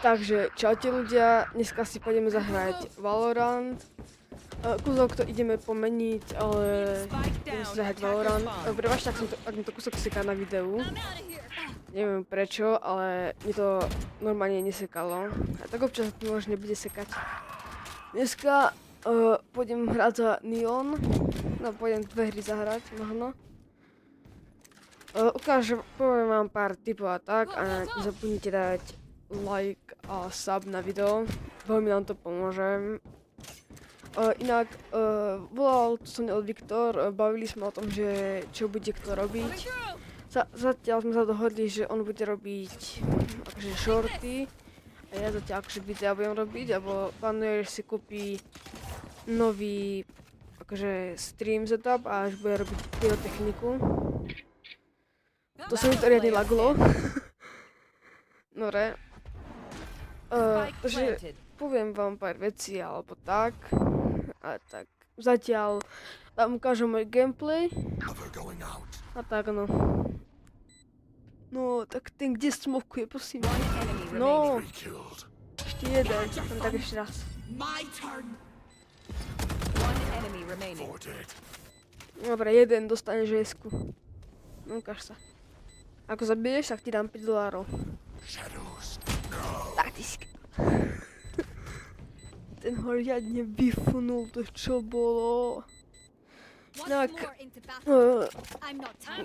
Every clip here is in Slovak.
Takže čaute ľudia, dneska si pôjdeme zahrať Valorant. Kúsok to ideme pomeniť, ale ideme si zahrať Valorant. Prepačte, ak mi to kúsok seká na videu. Neviem prečo, ale mi to normálne nesekalo. A tak občas to možno nebude sekať. Dneska pôjdem hrať za Neon. No, pôjdem 2 hry zahrať, možno. Poviem vám pár tipov a tak a nezabudnite dať like a sub na video, veľmi nám to pomôže. Inak, volal to som od Viktor, bavili sme o tom, že čo bude kto robiť. Zatiaľ sme sa dohodli, že on bude robiť akože shorty a ja zatiaľ akože videa budem robiť, alebo plánuje, že si kúpi nový akože stream setup a až bude robiť pyrotechniku. To sa mi to riadne laglo. Dobre. Takže poviem vám pár vecí alebo tak. A tak zatiaľ vám ukážem môj gameplay. A tak no. No, tak ten kde smokuje, prosím. No. Ešte jeden. Tak ešte raz. Dobre, jeden dostane žesku. No, ukáž sa. Ako zabiješ, tak ti dám $5. Taktiska. Ten ho riadne vyfunul, to čo bolo. Tak,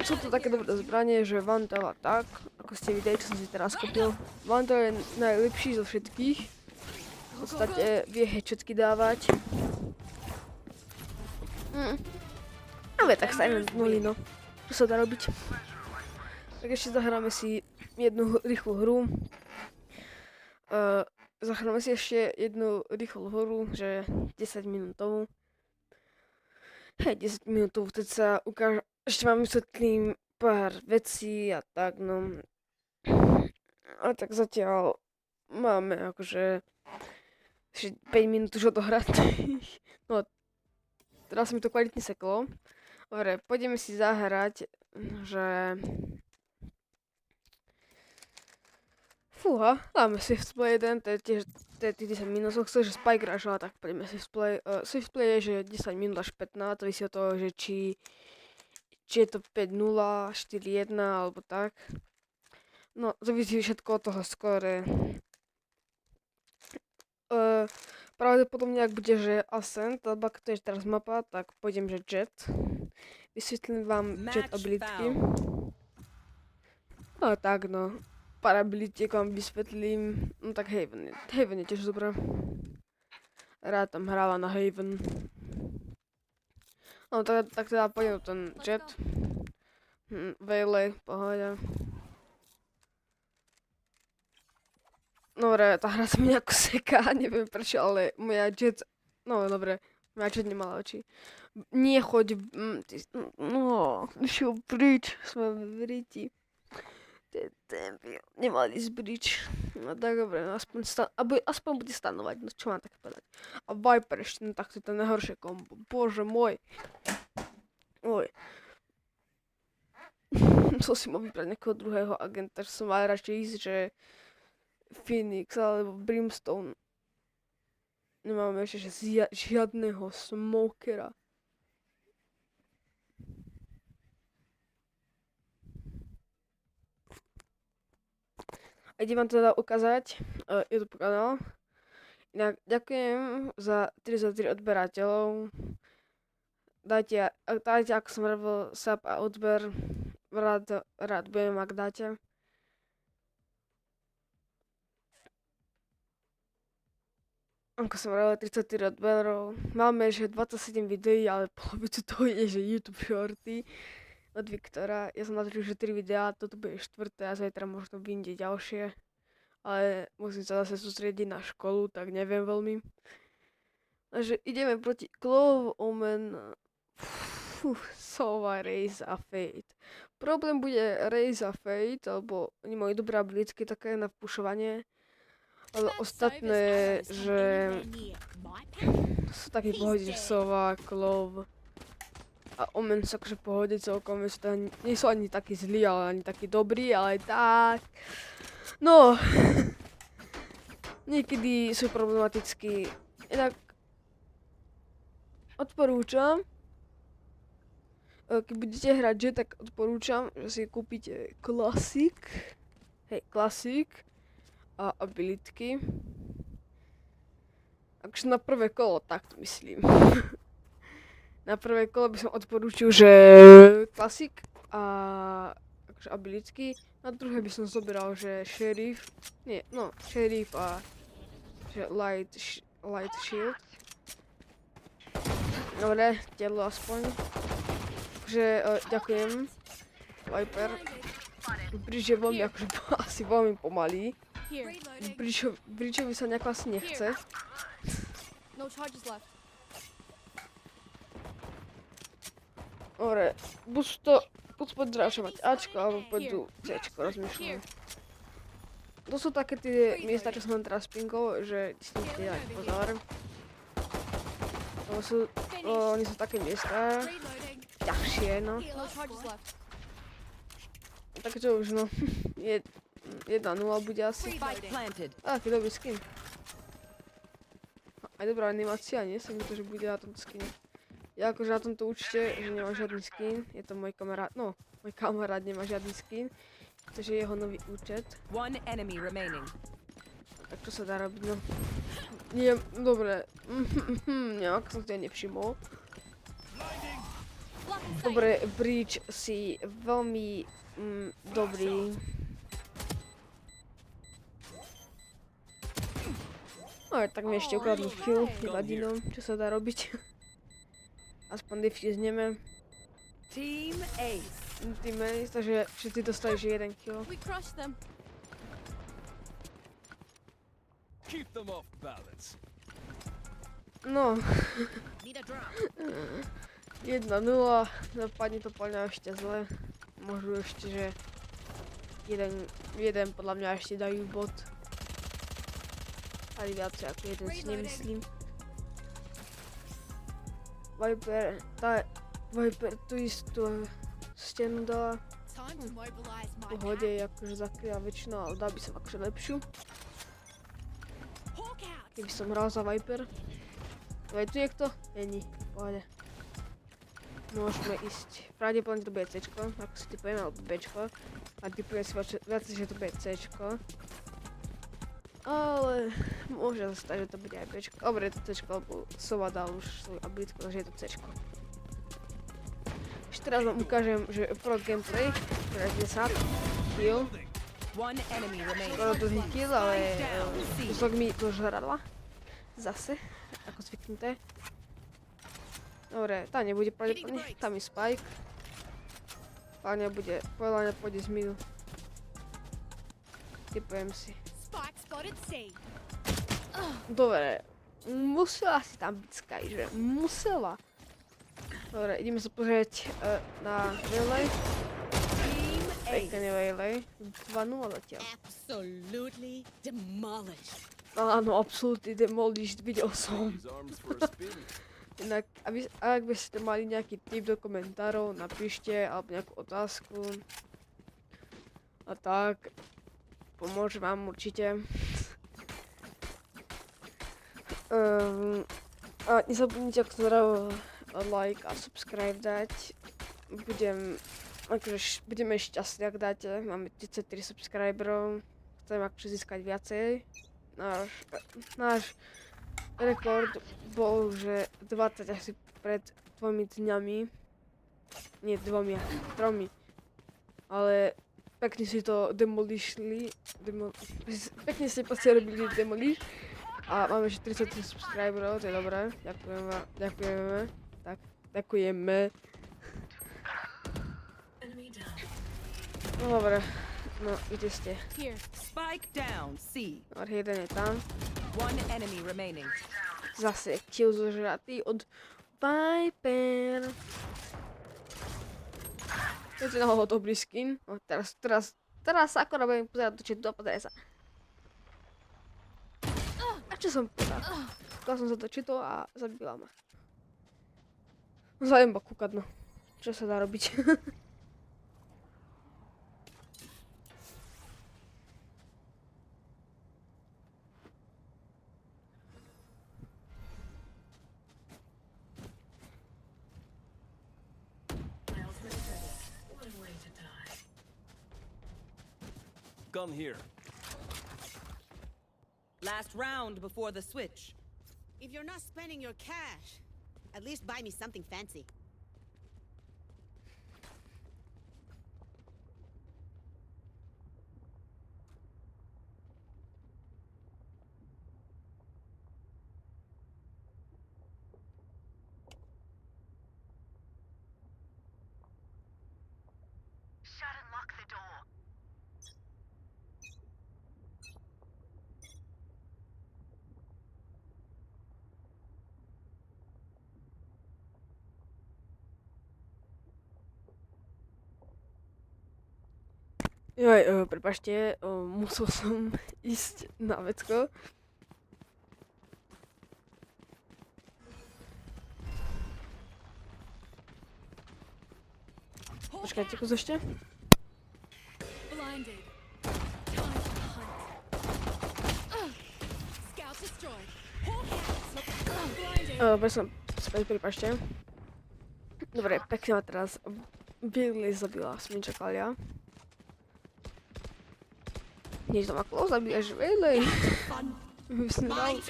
sú to také dobré zbranie, že Vandal a tak, ako ste videli, čo som si teraz kúpil. Vandal je najlepší zo všetkých. V podstate vie headshotky dávať. Ale tak sa aj nuli, no. Čo sa dá robiť? Tak ešte zahráme si jednu rýchlu hru. Zahráme si ešte jednu rýchlu hru, že 10 minútovú. 10 minútovú, teď sa ukážem, ešte vám vysvetlím pár vecí a tak, no. A tak zatiaľ máme akože 5 minút už odohrať. No, teraz mi to kvalitne seklo. Dobre, pôjdeme si zahrať, že... Fúha, dáme Swift Play 1, to je tiež 10 minút, chceš, že Spike Rush, ale tak poďme Swift Play. Swift Play je, že 10 minút až 15, to vysí od toho, že či je to 5-0, 4-1 alebo tak. No, závisí všetko od toho skóre. Pravdepodobne, ak bude, že Ascent, alebo ak to je teraz mapa, tak pôjdem, že Jet. Vysvetlím vám Jet abilitky. No tak, no. Pár abilitiek vám vysvetlím. No tak Haven je tiež dobré. Rád tam hráva na Haven. No tak teda pôjdem ten Jet. Veiley, pohoďa. Dobre, tá hra sa mi nejako seká, neviem prečo, ale moja Jet... No dobre, moja Jet nemala oči. Nie choď... No, šiel bridge, sme v riti. Nemali ísť bridge. No tak dobre, no aspoň bude stanovať, no čo mám také povedať. A Viper ešte, no tak to je to najhoršie kombo, bože môj. Oj. Som si mal vybrať nejakého druhého agenta, že som mal radšej ísť, že Phoenix alebo Brimstone. Nemáme ešte žiadneho smokera. A idem vám teda ukázať YouTube kanál. Inak ďakujem za 33 odberateľov. Dajte, ako som robil sub a odber, rád budem, ak dáte. Ako som robil 34 odberov. Máme že 27 videí, ale polovicu toho je, že YouTube shorty od Viktora. Ja som natočil že 3 videá, toto bude 4. a zajtra možno vyjde ďalšie. Ale musím sa zase sústrediť na školu, tak neviem veľmi. Takže ideme proti Clove, Omen, Sova, Raze a Fate. Problém bude Raze a Fate, lebo oni majú dobré abilitky také na pušovanie. Ale ostatné, že sú také pohode, že Sova, Clove a Omen sú akože pohode celkom, nie sú ani takí zlí, ale ani takí dobrí, ale tak. No, niekedy sú problematickí. Inak odporúčam, keď budete hrať, že tak odporúčam, že si kúpite Classic, hej, Classic a abilitky. Akože na prvé kolo, tak to myslím. Na prvé kolo by som odporúčil, že Classic a akože abilitky. Na druhé by som zoberal, že Sheriff, Sheriff a že Light Shield. Dobre, telo aspoň. Takže ďakujem, Viper. Bridge je veľmi akože asi veľmi pomalý. Bridgeovi sa nejako asi nechce. No charges left. Dobre, buď podrážovať Ačko, alebo pôjdu Cčko, rozmýšľam. To sú také tie miesta, čo som teraz pingol, že si musíte dať pozor. Oni sú také miesta, ťažšie, no. No charges left. Takže to už, no, 1-0 bude asi. Spike planted. Aký dobrý skin. Aj dobrá animácia, nie? Sa mi to, že bude na tomto skine. Ja akože na tomto účte, že nemá žiadny skin, je to môj kamarát, no, môj kamarát nemá žiadny skin, pretože je jeho nový účet. One enemy remaining. Tak čo sa dá robiť, no. Nie, dobre, nejak som to nevšimol. Dobre, Breach si veľmi dobrý. No, tak mi ešte ukradnú kill, nevadí, no, čo sa dá robiť. Aspoň defizneme. Team Ace. Team Ace, takže všetci dostali, že 1 kill. We crushed them. Keep them off balance. No, Need a drop. 1-0, dopadne to podľa mňa ešte zle. Môžu ešte, že jeden podľa mňa ešte dajú bod. Ale viacej ako jeden si nemyslím. Viper tú istú stenu dala. Time to mobilize V my pohode je akože zakryla väčšinu, ale dal by som akože lepšiu. Hawk out. Keby som hral za Viper. Ale tu je kto? Není, v pohode. Môžeme ísť. Pravdepodobne to bude Cčko, ako si typujem, alebo Bčko. A typujem si viac, že to bude Cčko. Ale môže sa stať, že to bude aj Bčko. Dobre, to Cčko, lebo Sova dal už svoju abilitku, takže je to Cčko. Ešte teraz vám ukážem, že pro gameplay, ktoré je 10 kill. One enemy remaining. Skoro dlhý kill, ale kúsok mi to žrala. Zase, ako zvyknuté. Dobre, tá nebude pravdepodobne, tam je Spike. Podľa mňa pôjde z midu. Typujem si. Spike spotted C. Dobre, musela si tam byť Sky, že? Musela. Dobre, ideme sa pozrieť na Relay. Team Ace. Pekne Relay. 2-0 zatiaľ. Absolutely demolished. Áno, absolútne demolished, videl som. Use arms for a spin. Inak, ak by ste mali nejaký tip do komentárov, napíšte, alebo nejakú otázku. A tak, pomôžem vám určite. A nezabudnite, ak like a subscribe dať. Budeme šťastní, ak dáte. Máme 33 subscriberov. Chcem akože získať viacej. Náš rekord bol, že 20 asi pred 2 dňami. Nie 2, 3. Ale pekne si to demolishli. Pekne si proste robili demolish. A máme že 33 subscriberov, to je dobré. Ďakujeme. Tak, ďakujeme. No dobre, no kde ste? Here. Spike down. C. Dobre, jeden je tam. One enemy remaining. Zase kill zožratý od Viper. To je na dobrý skin. No teraz sa akorát budem pozerať do chatu a pozeraj sa. A čo som povedal? Kúkal som sa do chatu a zabila ma. Zajem ba kúkať, no. Čo sa dá robiť? Gun here. Last round before the switch. If you're not spending your cash, at least buy me something fancy. Joj, prepašte, musel som ísť na vecko. Počkajte, kus ešte. Blinded. Time to hunt. Scout destroyed. Hawk out. Blinded. Bez som späť, prepašte. Dobre, pekne ma teraz Billy zabila, som nečakal ja. Nič to ma close zabíjaš, Billy. Myslím, ale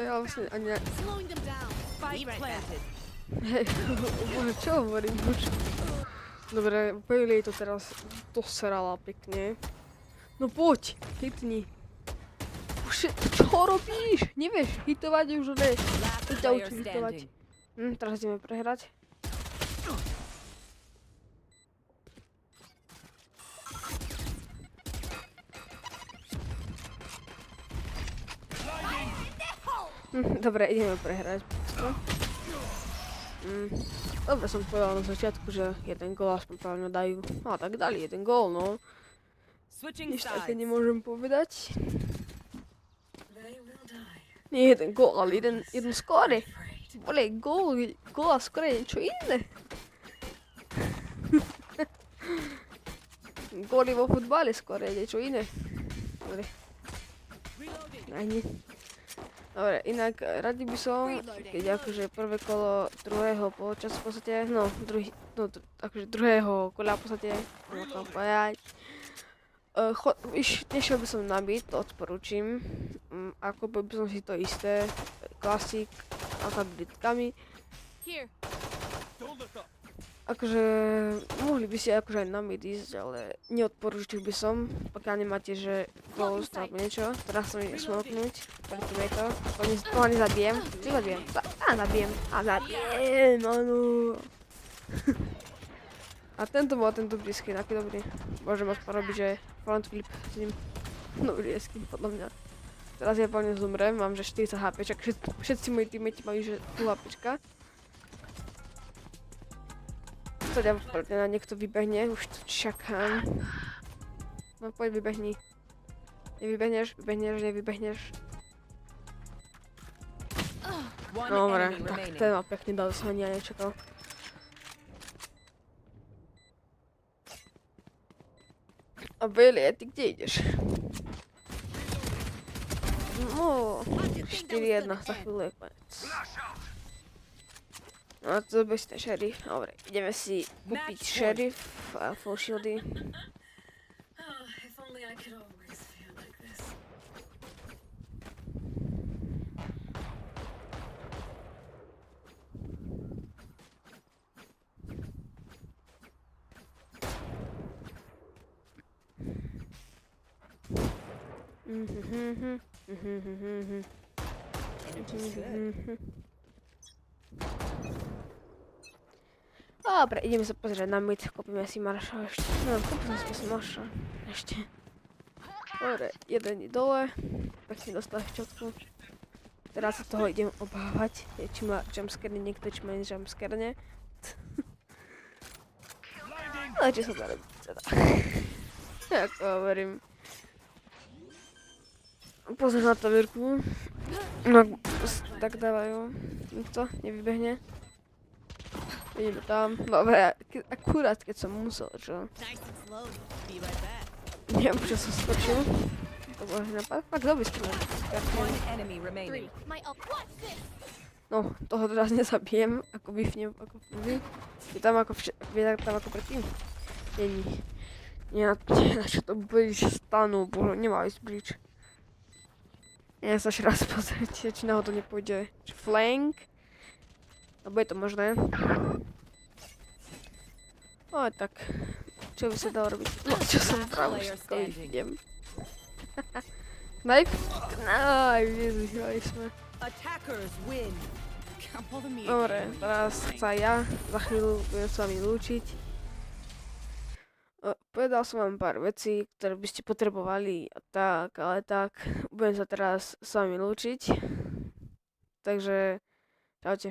vlastne ani ne... Slowing them down. Spike Be right back. planted. Hej, bože, čo hovorím, bože. Dobre, Bailey to teraz doserala pekne. No poď, hitni. Už čo robíš? Nevieš hitovať už, ne. Last To ťa player učí hitovať. standing. Teraz ideme prehrať. Dobre, ideme prehrať. Dobre som povedal na začiatku, že jeden gól aspoň pravne dajú. No tak dali jeden gól, no. Switching Nič také sides. nemôžem povedať. Nie jeden gól, ale jeden skóre. Bole, gól a skóre je niečo iné. Góly vo futbale skóre je niečo iné. Dobre, ani. Dobre, inak radi by som, keď akože prvé kolo druhého poločasu v podstate, no, akože druhého kola v podstate, môžem to povedať. Nešiel by som nabiť, to odporúčim. Ako by som si to isté, klasik, a tablitkami. Here. Don't look up. Akože, mohli by si akože aj nabiť ísť, ale neodporúčil by som, pokiaľ nemáte, že close alebo niečo. Teraz som ide smoknúť, preto je to. To nezabijem, zabijem, zabijem, áno. A tento bol ten dobrý skin, aký dobrý. Môžem aspoň robiť, že front flip s ním. Dobrý je skin, podľa mňa. Teraz ja plne zomrem, mám že 40 HPčak, všetci moji teammates majú že 2 HPčka. To na niekto vybehne, už tu čakám. No poď vybehni. Nevybehneš, nevybehneš. One Dobre, enemy tak remaining. ten ma pekne dal, som ani ja nečakal. A Bailey, ty kde ideš? No, 4-1, za chvíľu je konec. No to by si ten šerif. Dobre, ideme si kúpiť šerif a full shieldy. If only I could always feel like this. Dobre, ideme sa pozrieť na mid, kúpime si Marša ešte. No, kúpime si Marša ešte. Dobre, jeden je dole, pekne dostal šťotku. Teraz sa toho idem obávať, či ma jumpscare niekto, či ma jumpscare. Ale či sa dá robiť teda. Ako hovorím. Pozrieš na tabírku. No, tak dávajú. Nikto nevybehne. Ideme tam. Dobre, akurát keď som musel, čo? Nice and slow. Be right back. Neviem, prečo som skočil. To bol nápad. Fakt dobrý skin. One enemy remaining. My up. What's this? No, toho teraz nezabijem. Ako bifnem, ako prvý. Je tam ako predtým. Není. Nie, znaczy to bridge stanu, bo nie ma ice bridge. Nie, chcę się raz pozrieť, či náhodou nepôjde. Či flank? Alebo je to možné? Ale tak, čo by sa dalo robiť? No, čo som práve už skoro idem. Knife? Vyhrali sme. Attackers win. Can't bother me. Dobre, teraz sa ja za chvíľu budem s vami lúčiť. Povedal som vám pár vecí, ktoré by ste potrebovali a tak, ale tak. Budem sa teraz s vami lúčiť. Takže, čaute.